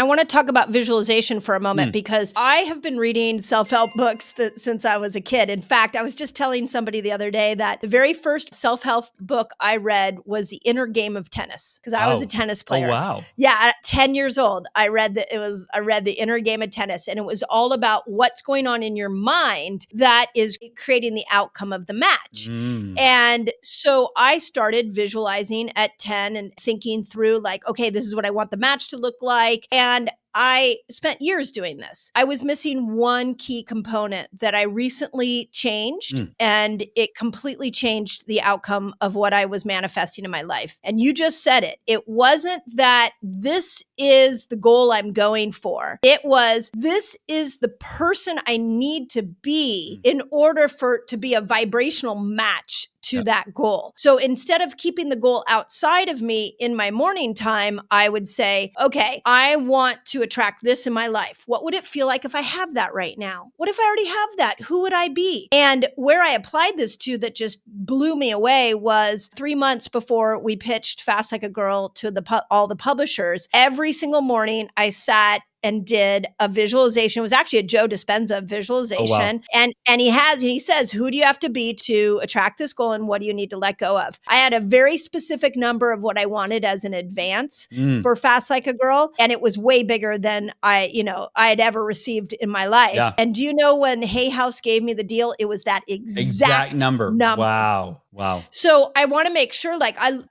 I want to talk about visualization for a moment because I have been reading self-help books since I was a kid. In fact, I was just telling somebody the other day that the very first self-help book I read was The Inner Game of Tennis because I was a tennis player. Oh, wow. Yeah, at 10 years old, I read The Inner Game of Tennis, and it was all about what's going on in your mind that is creating the outcome of the match. And so I started visualizing at 10 and thinking through like, okay, this is what I want the match to look like. And I spent years doing this. I was missing one key component that I recently changed, and it completely changed the outcome of what I was manifesting in my life. And you just said it. It wasn't that this is the goal I'm going for. It was, this is the person I need to be in order to be a vibrational match to that goal. So instead of keeping the goal outside of me in my morning time, I would say, okay, I want to attract this in my life. What would it feel like if I have that right now? What if I already have that? Who would I be? And where I applied this to that just blew me away was 3 months before we pitched Fast Like a Girl to all the publishers. Every single morning I sat and did a visualization. It was actually a Joe Dispenza visualization. Oh, wow. And he says, who do you have to be to attract this goal and what do you need to let go of? I had a very specific number of what I wanted as an advance for Fast Like a Girl. And it was way bigger than I had ever received in my life. Yeah. And do you know when Hay House gave me the deal? It was that exact number. Wow. So I want to make sure,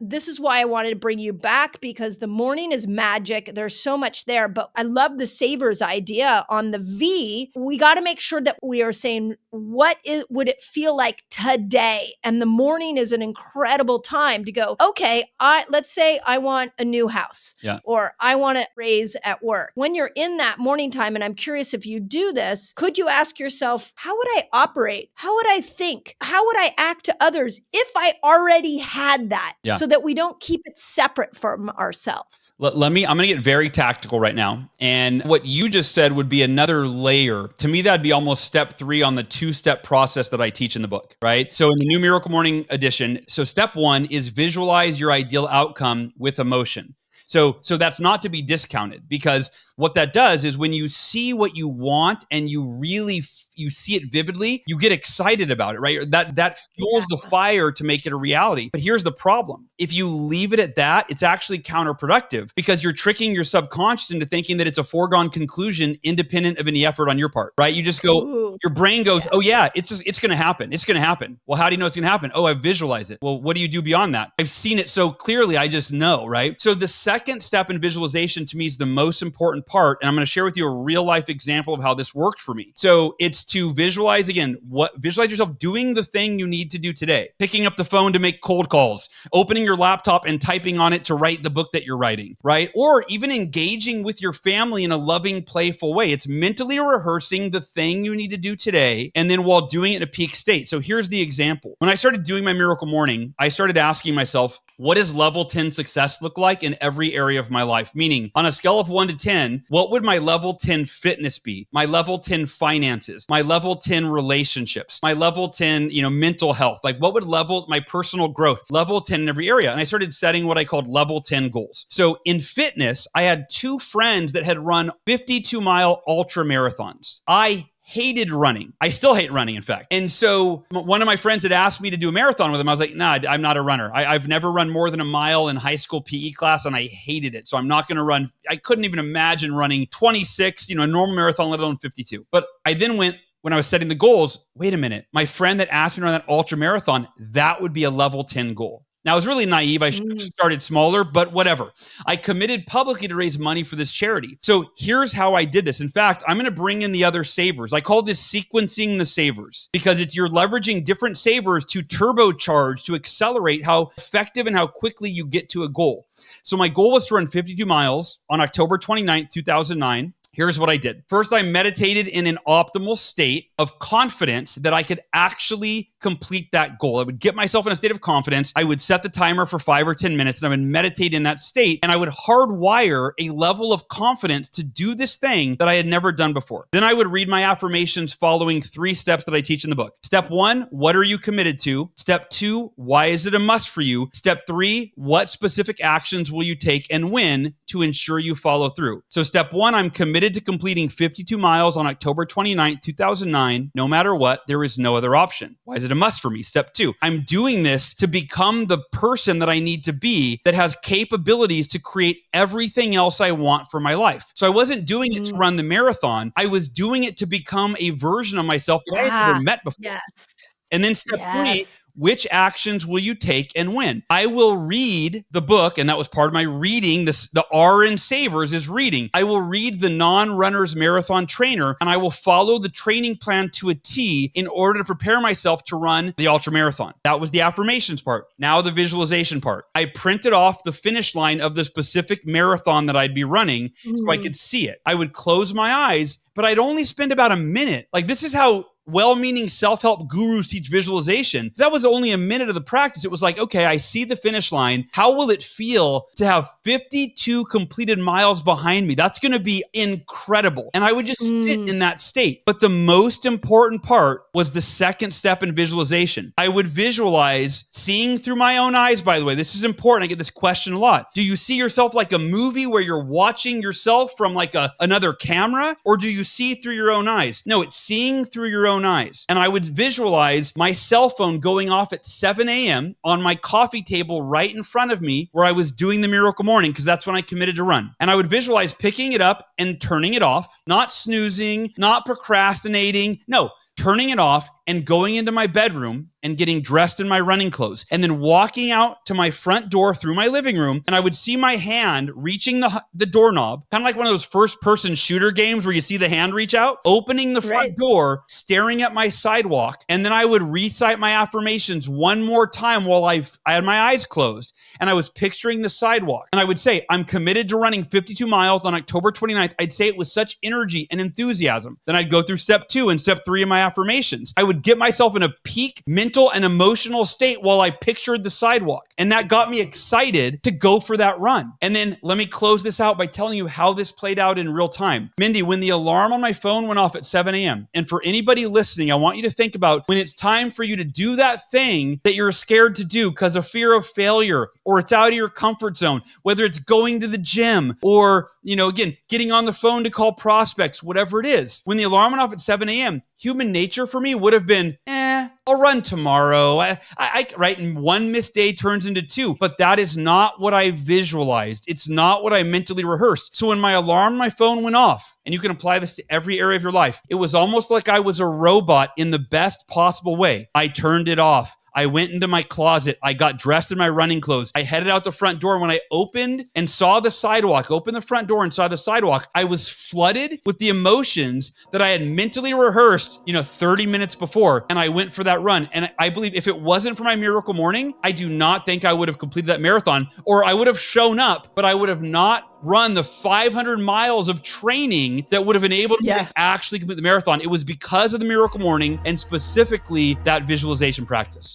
this is why I wanted to bring you back, because the morning is magic. There's so much there, but I love the savers idea on the V. We got to make sure that we are saying, would it feel like today? And the morning is an incredible time to go, okay, let's say I want a new house or I want to raise at work. When you're in that morning time, and I'm curious if you do this, could you ask yourself, how would I operate? How would I think? How would I act to others if I already had that? So that we don't keep it separate from ourselves. I'm going to get very tactical right now. And what you just said would be another layer. To me, that'd be almost step 3 on the 2-step process that I teach in the book, right? So in the new Miracle Morning edition, so step 1 is visualize your ideal outcome with emotion. So that's not to be discounted, because what that does is when you see what you want and you really you see it vividly, you get excited about it, right? That fuels the fire to make it a reality. But here's the problem. If you leave it at that, it's actually counterproductive, because you're tricking your subconscious into thinking that it's a foregone conclusion independent of any effort on your part, right? You just go, your brain goes, oh yeah, it's going to happen. It's going to happen. Well, how do you know it's going to happen? Oh, I've visualized it. Well, what do you do beyond that? I've seen it so clearly, I just know, right? So the second step in visualization to me is the most important part. And I'm going to share with you a real life example of how this worked for me. So it's to visualize yourself doing the thing you need to do today. Picking up the phone to make cold calls, opening your laptop and typing on it to write the book that you're writing, right? Or even engaging with your family in a loving, playful way. It's mentally rehearsing the thing you need to do today, and then while doing it in a peak state. So here's the example. When I started doing my Miracle Morning, I started asking myself, what does level 10 success look like in every area of my life? Meaning, on a scale of 1 to 10, what would my level 10 fitness be? My level 10 finances? My level 10 relationships? My level 10, mental health? Like, what would my personal growth? Level 10 in every area. And I started setting what I called level 10 goals. So in fitness, I had 2 friends that had run 52-mile ultra marathons. I hated running. I still hate running, in fact. And so one of my friends had asked me to do a marathon with him. I was like, nah, I'm not a runner. I've never run more than a mile in high school PE class, and I hated it. So I'm not going to run. I couldn't even imagine running 26, a normal marathon, let alone 52. But I then went, when I was setting the goals, wait a minute, my friend that asked me to run that ultra marathon, that would be a level 10 goal. Now, I was really naive. I should have started smaller, but whatever. I committed publicly to raise money for this charity. So here's how I did this. In fact, I'm going to bring in the other savers. I call this sequencing the savers, because you're leveraging different savers to turbocharge, to accelerate how effective and how quickly you get to a goal. So my goal was to run 52 miles on October 29th, 2009. Here's what I did. First, I meditated in an optimal state of confidence that I could actually complete that goal. I would get myself in a state of confidence. I would set the timer for 5 or 10 minutes and I would meditate in that state. And I would hardwire a level of confidence to do this thing that I had never done before. Then I would read my affirmations following 3 steps that I teach in the book. Step 1, what are you committed to? Step 2, why is it a must for you? Step 3, what specific actions will you take and when to ensure you follow through? So step 1, I'm committed to completing 52 miles on October 29th, 2009. No matter what, there is no other option. Why is it a must for me? Step 2, I'm doing this to become the person that I need to be that has capabilities to create everything else I want for my life. So I wasn't doing it to run the marathon. I was doing it to become a version of myself that I had never met before. Yes. And then step 3, Yes. which actions will you take and when? I will read the book, and that was part of my reading. The R in Savers is reading. I will read the Non-Runner's Marathon Trainer, and I will follow the training plan to a T in order to prepare myself to run the ultra marathon. That was the affirmations part. Now the visualization part. I printed off the finish line of the specific marathon that I'd be running so I could see it. I would close my eyes, but I'd only spend about a minute. Like, this is how well-meaning self-help gurus teach visualization. That was only a minute of the practice. It was like, okay, I see the finish line. How will it feel to have 52 completed miles behind me? That's going to be incredible. And I would just sit in that state. But the most important part was the second step in visualization. I would visualize seeing through my own eyes, by the way. This is important. I get this question a lot. Do you see yourself like a movie where you're watching yourself from like another camera? Or do you see through your own eyes? No, it's seeing through your own eyes. And I would visualize my cell phone going off at 7 a.m. on my coffee table right in front of me where I was doing the Miracle Morning, because that's when I committed to run. And I would visualize picking it up and turning it off, not snoozing, not procrastinating. No, turning it off and going into my bedroom and getting dressed in my running clothes and then walking out to my front door through my living room. And I would see my hand reaching the doorknob, kind of like one of those first person shooter games where you see the hand reach out, opening the front door, staring at my sidewalk. And then I would recite my affirmations one more time while I had my eyes closed. And I was picturing the sidewalk. And I would say, I'm committed to running 52 miles on October 29th. I'd say it with such energy and enthusiasm. Then I'd go through step 2 and step 3 of my affirmations. I would get myself in a peak mental and emotional state while I pictured the sidewalk. And that got me excited to go for that run. And then let me close this out by telling you how this played out in real time. Mindy, when the alarm on my phone went off at 7 a.m., and for anybody listening, I want you to think about when it's time for you to do that thing that you're scared to do because of fear of failure, or it's out of your comfort zone, whether it's going to the gym or, again, getting on the phone to call prospects, whatever it is. When the alarm went off at 7 a.m., human nature for me would have been, I'll run tomorrow. Right? And one missed day turns into 2. But that is not what I visualized. It's not what I mentally rehearsed. So when my alarm on my phone went off, and you can apply this to every area of your life, it was almost like I was a robot in the best possible way. I turned it off. I went into my closet. I got dressed in my running clothes. I headed out the front door. When I opened and saw the sidewalk, opened the front door and saw the sidewalk, I was flooded with the emotions that I had mentally rehearsed, 30 minutes before. And I went for that run. And I believe if it wasn't for my Miracle Morning, I do not think I would have completed that marathon, or I would have shown up, but I would have not run the 500 miles of training that would have enabled me to actually complete the marathon. It was because of the Miracle Morning and specifically that visualization practice.